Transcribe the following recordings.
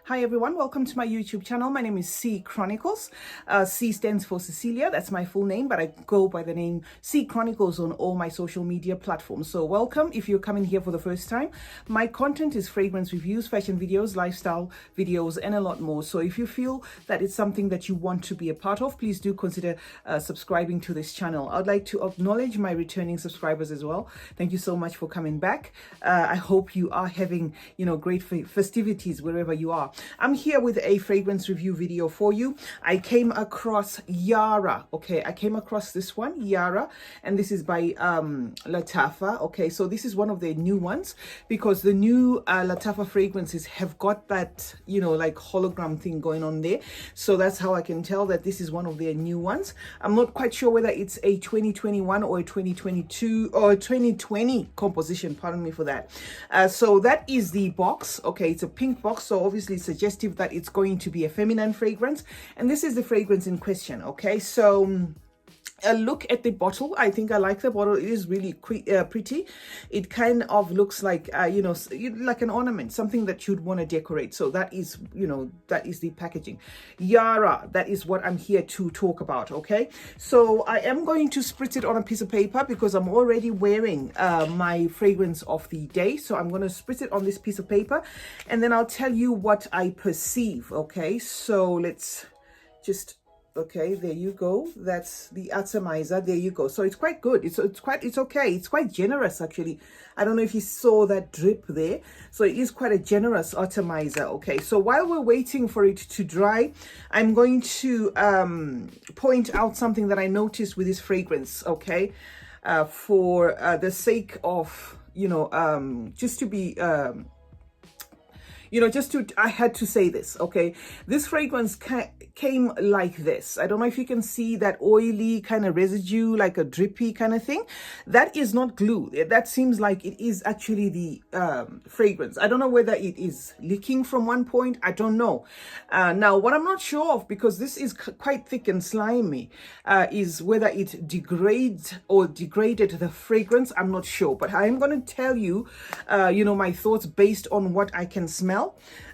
Hi everyone, welcome to my YouTube channel. My name is C Chronicles. C stands for Cecilia, that's my full name, but I go by the name C Chronicles on all my social media platforms. So welcome if you're coming here for the first time. My content is fragrance reviews, fashion videos, lifestyle videos, and a lot more. So if you feel that it's something that you want to be a part of, please do consider subscribing to this channel. I'd like to acknowledge my returning subscribers as well. Thank you so much for coming back. I hope you are having, great festivities wherever you are. I'm here with a fragrance review video for you. I came across Yara. Okay, I came across this one, Yara, and this is by Lattafa. Okay, so this is one of the new ones because the new Lattafa fragrances have got that, like hologram thing going on there. So that's how I can tell that this is one of their new ones. I'm not quite sure whether it's a 2021 or a 2022 or a 2020 composition. Pardon me for that. So that is the box. Okay, it's a pink box, so obviously suggestive that it's going to be a feminine fragrance, and this is the fragrance in question. Okay, so a look at the bottle. I think I like the bottle. It is really pretty. It kind of looks like like an ornament, something that you'd want to decorate. So that is that is the packaging. Yara, that is what I'm here to talk about. Okay, so I am going to spritz it on a piece of paper because I'm already wearing my fragrance of the day. So I'm going to spritz it on this piece of paper, and then I'll tell you what I perceive. Okay, so let's just. Okay, there you go. That's the atomizer. There you go. So it's quite good. It's okay. It's quite generous actually. I don't know if you saw that drip there. So it is quite a generous atomizer. Okay, so while we're waiting for it to dry, I'm going to point out something that I noticed with this fragrance. Okay, for the sake of just to be I had to say this. Okay, this fragrance came like this. I don't know if you can see that oily kind of residue, like a drippy kind of thing. That is not glue. That seems like it is actually the fragrance. I don't know whether it is leaking from one point. I don't know. Now, what I'm not sure of, because this is quite thick and slimy, is whether it degrades or degraded the fragrance. I'm not sure, but I am going to tell you, my thoughts based on what I can smell.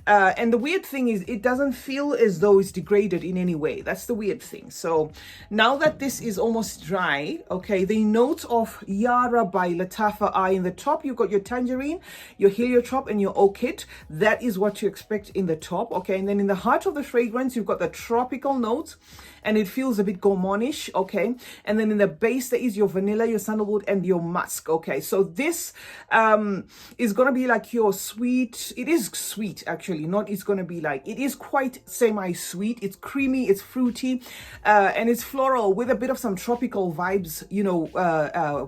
And the weird thing is it doesn't feel as though it's degraded in any way. That's the weird thing. So now that this is almost dry, okay, the notes of Yara by Lattafa are in the top. You've got your tangerine, your heliotrope, and your orchid. That is what you expect in the top. Okay, and then in the heart of the fragrance, you've got the tropical notes, and it feels a bit gourmandish. Okay, and then in the base there is your vanilla, your sandalwood, and your musk. Okay, so this is gonna be like your sweet. It is sweet actually, not it's gonna be like, it is quite semi-sweet. It's creamy, it's fruity, and it's floral with a bit of some tropical vibes,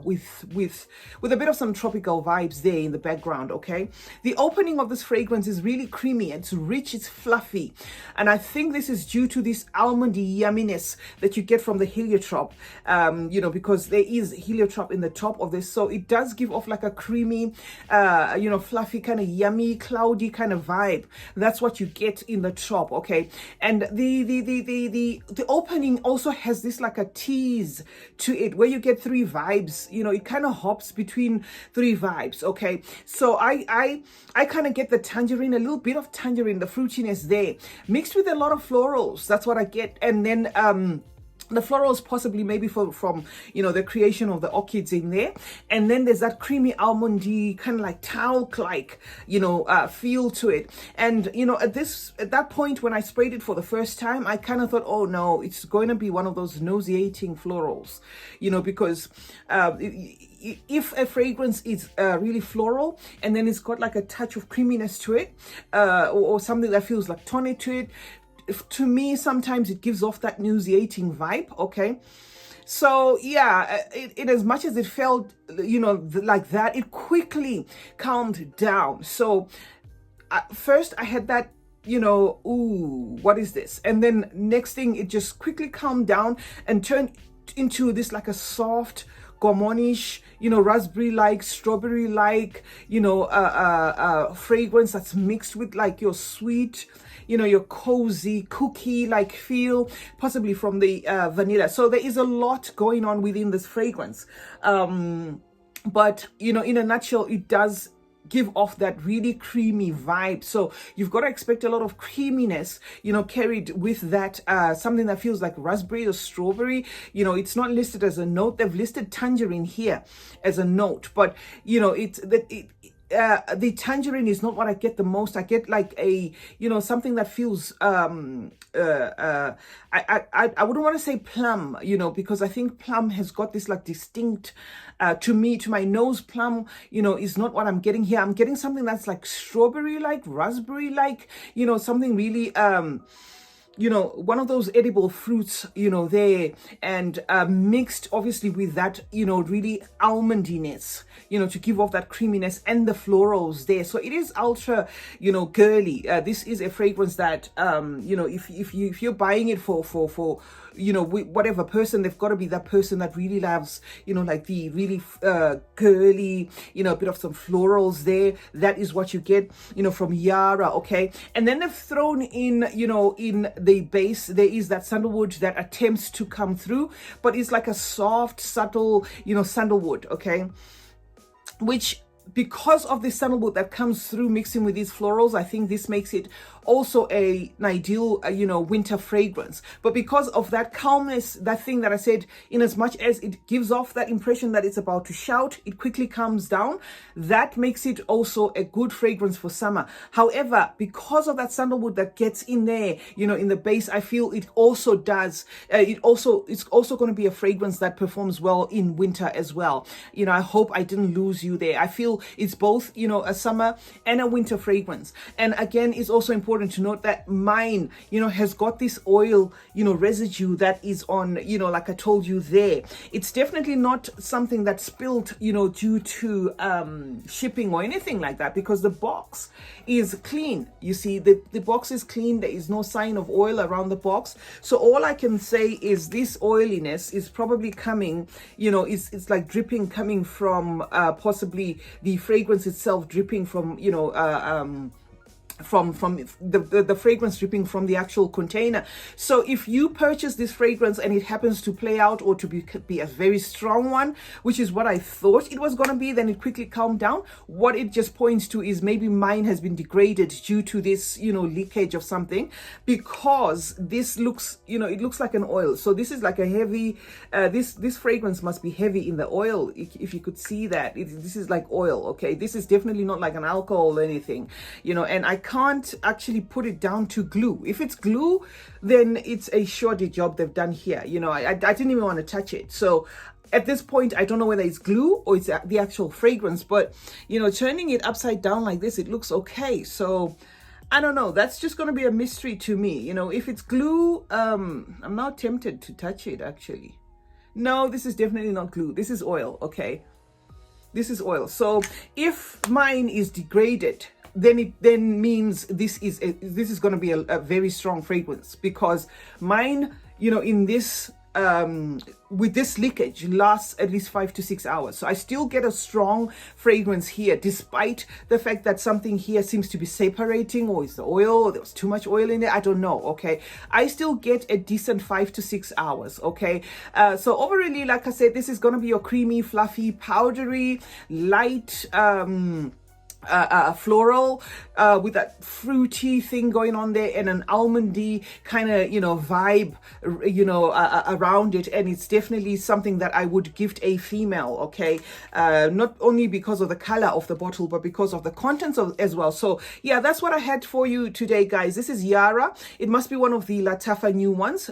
with a bit of some tropical vibes there in the background. Okay, the opening of this fragrance is really creamy, it's rich, it's fluffy, and I think this is due to this almondy yumminess that you get from the heliotrope, because there is heliotrope in the top of this, so it does give off like a creamy, fluffy kind of yummy, cloudy kind of vibe. That's what you get in the top. Okay, and the opening also has this like a tease to it where you get three vibes. It kind of hops between three vibes. Okay, so I kind of get the tangerine, a little bit of tangerine, the fruitiness there, mixed with a lot of florals. That's what I get, and then the florals possibly maybe from the creation of the orchids in there, and then there's that creamy almondy kind of like talc like feel to it. And at that point when I sprayed it for the first time, I kind of thought, oh no, it's going to be one of those nauseating florals, because if a fragrance is really floral and then it's got like a touch of creaminess to it, or something that feels like tonic to it, to me sometimes it gives off that nauseating vibe. Okay, so yeah, it as much as it felt like that, it quickly calmed down. So first I had that ooh, what is this? And then next thing, it just quickly calmed down and turned into this like a soft gourmandish, raspberry-like, strawberry-like, fragrance that's mixed with like your sweet, your cozy cookie-like feel, possibly from the vanilla. So there is a lot going on within this fragrance. But, in a nutshell, it does give off that really creamy vibe. So you've got to expect a lot of creaminess, carried with that, something that feels like raspberry or strawberry. It's not listed as a note. They've listed tangerine here as a note, but the tangerine is not what I get the most. I get like a, something that feels, I wouldn't want to say plum, because I think plum has got this like distinct, to my nose, plum, is not what I'm getting here. I'm getting something that's like strawberry, like raspberry, like, something really, one of those edible fruits, there, and mixed obviously with that, really almondiness, to give off that creaminess and the florals there. So it is ultra, girly. This is a fragrance that, if you're buying it for whatever person, they've got to be that person that really loves, like the really girly, a bit of some florals there. That is what you get, from Yara, okay? And then they've thrown in, in the base, there is that sandalwood that attempts to come through, but it's like a soft, subtle, sandalwood, okay? Which, because of the sandalwood that comes through mixing with these florals, I think this makes it also an ideal, winter fragrance. But because of that calmness, that thing that I said, in as much as it gives off that impression that it's about to shout, it quickly calms down. That makes it also a good fragrance for summer. However, because of that sandalwood that gets in there, in the base, I feel it also does, it's also going to be a fragrance that performs well in winter as well. I hope I didn't lose you there. I feel it's both, a summer and a winter fragrance. And again, it's also important to note that mine, has got this oil, residue that is on, like I told you there. It's definitely not something that's spilled, due to shipping or anything like that, because the box is clean. You see, the box is clean. There is no sign of oil around the box. So all I can say is this oiliness is probably coming, it's like dripping coming from possibly the fragrance itself, dripping from, from the fragrance dripping from the actual container. So if you purchase this fragrance and it happens to play out or to be a very strong one, which is what I thought it was going to be, then it quickly calmed down. What it just points to is maybe mine has been degraded due to this, leakage of something, because this looks, it looks like an oil. So this is like a heavy, this fragrance must be heavy in the oil. If you could see that, this is like oil. Okay. This is definitely not like an alcohol or anything, and I can't actually put it down to glue. If it's glue, then it's a shoddy job they've done here. I didn't even want to touch it. So at this point, I don't know whether it's glue or it's the actual fragrance, but, turning it upside down like this, it looks okay. So I don't know. That's just going to be a mystery to me. If it's glue, I'm now tempted to touch it actually. No, this is definitely not glue. This is oil. Okay. This is oil. So if mine is degraded, then it means this is going to be a very strong fragrance, because mine, in this with this leakage lasts at least 5 to 6 hours. So I still get a strong fragrance here, despite the fact that something here seems to be separating, or is the oil, or there was too much oil in there, I don't know. Okay, I still get a decent 5 to 6 hours. Okay, so overall, like I said, this is going to be your creamy, fluffy, powdery, light, floral, with that fruity thing going on there, and an almondy kind of vibe around it. And it's definitely something that I would gift a female. Okay, not only because of the color of the bottle, but because of the contents as well. So yeah, that's what I had for you today, guys. This is Yara. It must be one of the Lattafa new ones.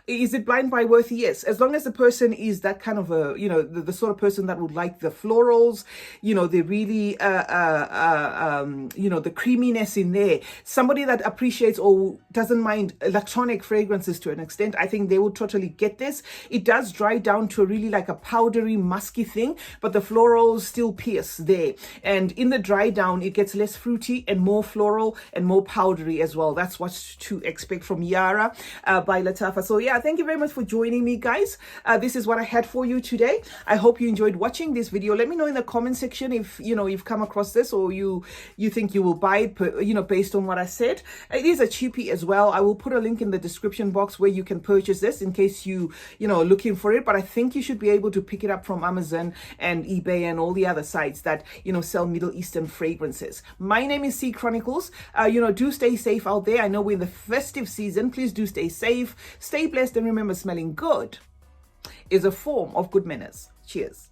Is it blind buy worthy? Yes, as long as the person is that kind of a the sort of person that would like the florals, the really the creaminess in there. Somebody that appreciates or doesn't mind electronic fragrances to an extent, I think they would totally get this. It does dry down to a really like a powdery, musky thing, but the florals still pierce there. And in the dry down, it gets less fruity and more floral and more powdery as well. That's what to expect from Yara by Lattafa. So yeah, thank you very much for joining me, guys. This is what I had for you today. I hope you enjoyed watching this video. Let me know in the comment section if you've come across across this, or you think you will buy it, based on what I said. It is a cheapie as well. I will put a link in the description box where you can purchase this in case you are looking for it. But I think you should be able to pick it up from Amazon and eBay and all the other sites that sell Middle Eastern fragrances. My name is CeeChronicles. Do stay safe out there. I know we're in the festive season. Please do stay safe, stay blessed, and remember, smelling good is a form of good manners. Cheers.